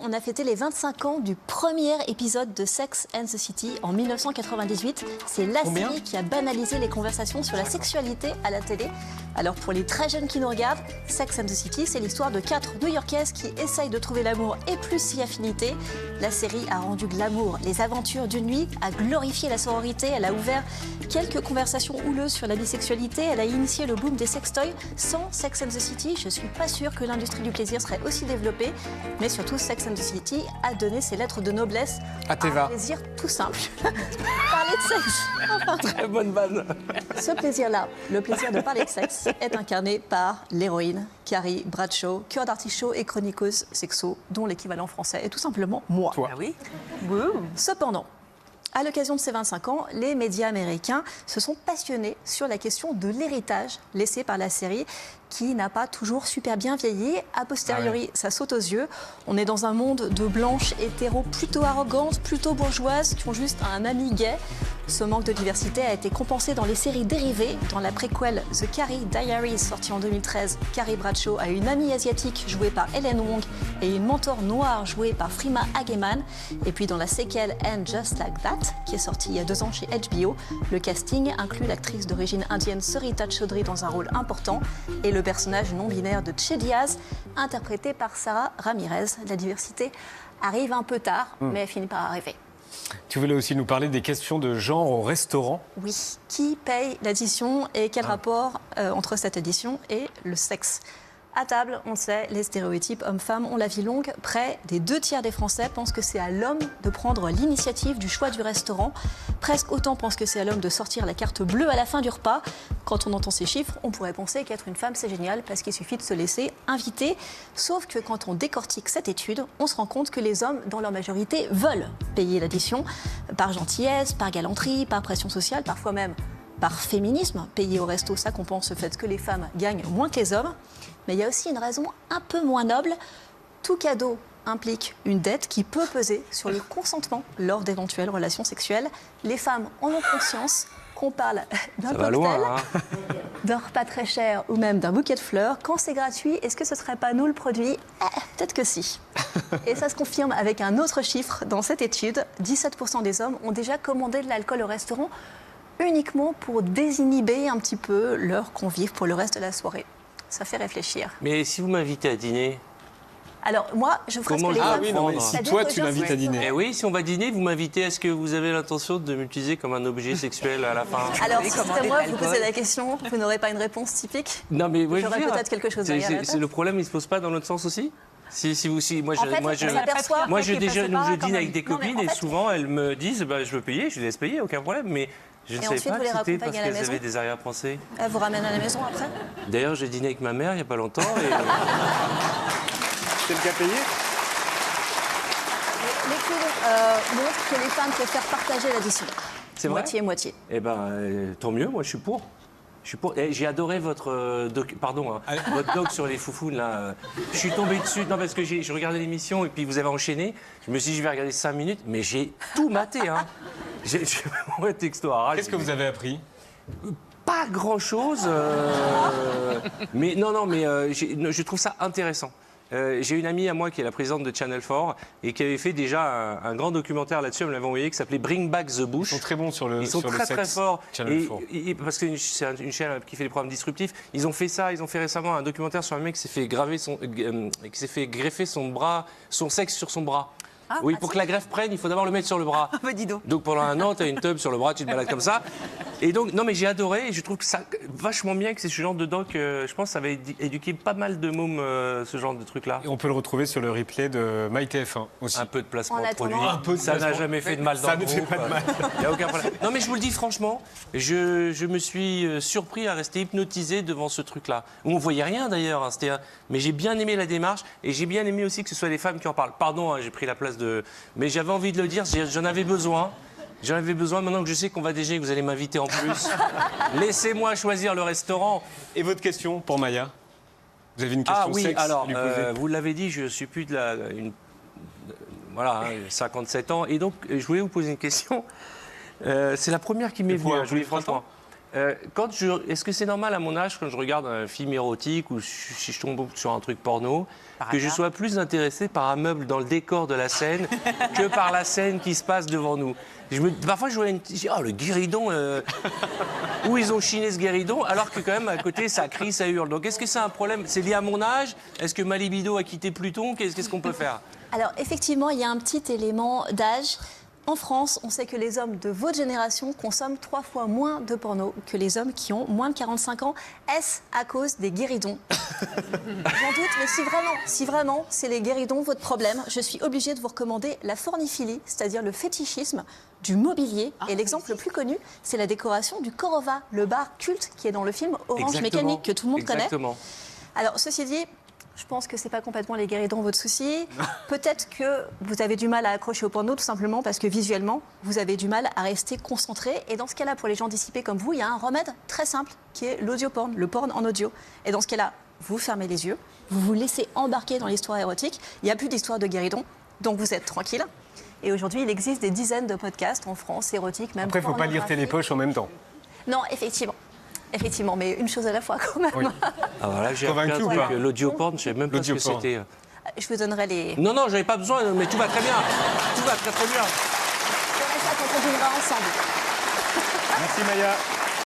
On a fêté les 25 ans du premier épisode de Sex and the City en 1998. C'est la série qui a banalisé les conversations sur la sexualité à la télé. Alors pour les très jeunes qui nous regardent, Sex and the City, c'est l'histoire de 4 New-Yorkaises qui essayent de trouver l'amour et plus si affinité. La série a rendu glamour les aventures d'une nuit, a glorifié la sororité, elle a ouvert quelques conversations houleuses sur la bisexualité, elle a initié le boom des sextoys. Sans Sex and the City, je suis pas sûre que l'industrie du plaisir serait aussi développée, mais surtout Sex and the City a donné ses lettres de noblesse à un plaisir tout simple. Parler de sexe. Enfin, très bonne vanne. Ce plaisir-là, le plaisir de parler de sexe, est incarné par l'héroïne Carrie Bradshaw, cœur d'artichaut et chroniqueuse sexo, dont l'équivalent français est tout simplement moi. Toi. Ah oui. Cependant, à l'occasion de ces 25 ans, les médias américains se sont passionnés sur la question de l'héritage laissé par la série, qui n'a pas toujours super bien vieilli. A posteriori, ça saute aux yeux. On est dans un monde de blanches hétéros plutôt arrogantes, plutôt bourgeoises, qui ont juste un ami gay. Ce manque de diversité a été compensé dans les séries dérivées. Dans la préquelle The Carrie Diaries, sortie en 2013, Carrie Bradshaw a une amie asiatique jouée par Helen Wong et une mentor noire jouée par Freema Agyeman. Et puis dans la séquelle And Just Like That, qui est sortie il y a 2 ans chez HBO, le casting inclut l'actrice d'origine indienne Sarita Chaudhry dans un rôle important et le personnage non-binaire de Che Diaz, interprété par Sarah Ramirez. La diversité arrive un peu tard, mais elle finit par arriver. Tu voulais aussi nous parler des questions de genre au restaurant. Oui. Qui paye l'addition et quel rapport entre cette addition et le sexe? À table, on sait, les stéréotypes hommes-femmes ont la vie longue. Près des 2/3 des Français pensent que c'est à l'homme de prendre l'initiative du choix du restaurant. Presque autant pensent que c'est à l'homme de sortir la carte bleue à la fin du repas. Quand on entend ces chiffres, on pourrait penser qu'être une femme, c'est génial parce qu'il suffit de se laisser inviter. Sauf que quand on décortique cette étude, on se rend compte que les hommes, dans leur majorité, veulent payer l'addition par gentillesse, par galanterie, par pression sociale, parfois même par féminisme. Payer au resto, ça compense le fait que les femmes gagnent moins que les hommes. Mais il y a aussi une raison un peu moins noble. Tout cadeau implique une dette qui peut peser sur le consentement lors d'éventuelles relations sexuelles. Les femmes en ont conscience. Qu'on parle d'un cocktail, d'un repas très cher ou même d'un bouquet de fleurs. Quand c'est gratuit, est-ce que ce ne serait pas nous le produit? Peut-être que si. Et ça se confirme avec un autre chiffre dans cette étude. 17% des hommes ont déjà commandé de l'alcool au restaurant uniquement pour désinhiber un petit peu leurs convives pour le reste de la soirée. Ça fait réfléchir. Mais si vous m'invitez à dîner? Alors moi, je ferai ce que les femmes font. Si toi, tu m'invites à dîner. Eh oui, si on va dîner, vous m'invitez, est-ce que vous avez l'intention de m'utiliser comme un objet sexuel à la fin? Alors, si c'était moi, vous posez la question, vous n'aurez pas une réponse typique? Non, mais oui, j'aurais peut-être quelque chose derrière la tête. Le problème, il ne se pose pas dans l'autre sens aussi? Moi, je dîne avec des copines et souvent, elles me disent je veux payer, je les laisse payer, aucun problème. Mais je ne savais pas que c'était parce qu'elles avaient des arrière-pensées. Elle vous ramène à la maison après? D'ailleurs, j'ai dîné avec ma mère il n'y a pas longtemps. C'est le cas payé? L'étude montre que les femmes préfèrent partager l'addition. C'est vrai? Moitié-moitié. Eh bien, tant mieux, moi je suis pour. J'ai adoré votre votre doc sur les foufounes là. Je suis tombé dessus, non parce que je regardais l'émission et puis vous avez enchaîné. Je me suis dit je vais regarder 5 minutes, mais j'ai tout maté. Hein. J'ai vraiment un texto à rage. Qu'est-ce que vous avez appris? Pas grand-chose. Mais je trouve ça intéressant. J'ai une amie à moi qui est la présidente de Channel 4 et qui avait fait déjà un grand documentaire là-dessus, elle me l'avait envoyé, qui s'appelait Bring Back the Bush. Ils sont très bons sur le Ils sont très très forts. Channel 4. Parce que c'est une chaîne qui fait des programmes disruptifs. Ils ont fait récemment un documentaire sur un mec qui s'est fait greffer son sexe sur son bras. Oui, pour que la greffe prenne, il faut d'abord le mettre sur le bras. Dis donc. Donc pendant 1 an, tu as une teub sur le bras, tu te balades comme ça. Et donc, non mais j'ai adoré et je trouve que ça vachement bien que c'est ce genre de doc. Je pense que ça va éduquer pas mal de mômes, ce genre de truc-là. Et on peut le retrouver sur le replay de MyTF1 aussi. Un peu de placement de produit. Ça n'a jamais fait de mal dans le groupe. Ça ne fait pas de mal. Il n'y a aucun problème. Non mais je vous le dis franchement, je me suis surpris à rester hypnotisé devant ce truc-là. On ne voyait rien d'ailleurs, hein, mais j'ai bien aimé la démarche et j'ai bien aimé aussi que ce soit les femmes qui en parlent. Pardon, hein, j'ai pris la place de... Mais j'avais envie de le dire, j'en avais besoin. J'en avais besoin, maintenant que je sais qu'on va déjeuner, que vous allez m'inviter en plus. Laissez-moi choisir le restaurant. Et votre question pour Maya? Vous avez une question sexe alors, à lui poser? vous l'avez dit, je suis plus de 57 ans. Et donc, je voulais vous poser une question. C'est la première qui m'est venue, je vous dis franchement. Est-ce que c'est normal à mon âge, quand je regarde un film érotique ou si je tombe sur un truc porno, que je sois plus intéressé par un meuble dans le décor de la scène que par la scène qui se passe devant nous? Parfois, je vois le guéridon, où ils ont chiné ce guéridon, alors que quand même, à côté, ça crie, ça hurle. Donc, est-ce que c'est un problème? C'est lié à mon âge? Est-ce que ma libido a quitté Pluton? Qu'est-ce qu'on peut faire? Alors, effectivement, il y a un petit élément d'âge. En France, on sait que les hommes de votre génération consomment 3 fois moins de porno que les hommes qui ont moins de 45 ans. Est-ce à cause des guéridons? J'en doute, mais si vraiment c'est les guéridons votre problème, je suis obligée de vous recommander la forniphilie, c'est-à-dire le fétichisme du mobilier. Et l'exemple le plus connu, c'est la décoration du Korova, le bar culte qui est dans le film Orange Mécanique, que tout le monde connaît. Alors, ceci dit, je pense que c'est pas complètement les guéridons votre souci. Peut-être que vous avez du mal à accrocher au porno tout simplement parce que visuellement, vous avez du mal à rester concentré. Et dans ce cas-là, pour les gens dissipés comme vous, il y a un remède très simple qui est l'audioporn, le porn en audio. Et dans ce cas-là, vous fermez les yeux, vous vous laissez embarquer dans l'histoire érotique. Il n'y a plus d'histoire de guéridon, donc vous êtes tranquille. Et aujourd'hui, il existe des dizaines de podcasts en France, érotiques, même. Après, il ne faut pas lire Télépoche en même temps. Non, effectivement. Effectivement, mais une chose à la fois quand même. Oui. Ah voilà, j'ai Convaincu appris ou un pas truc, l'audioporn, je ne savais même pas ce que c'était. Je vous donnerai les... Non, j'avais pas besoin, mais tout va très bien. Tout va très très bien. On verra ça quand on dînera ensemble. Merci Maya.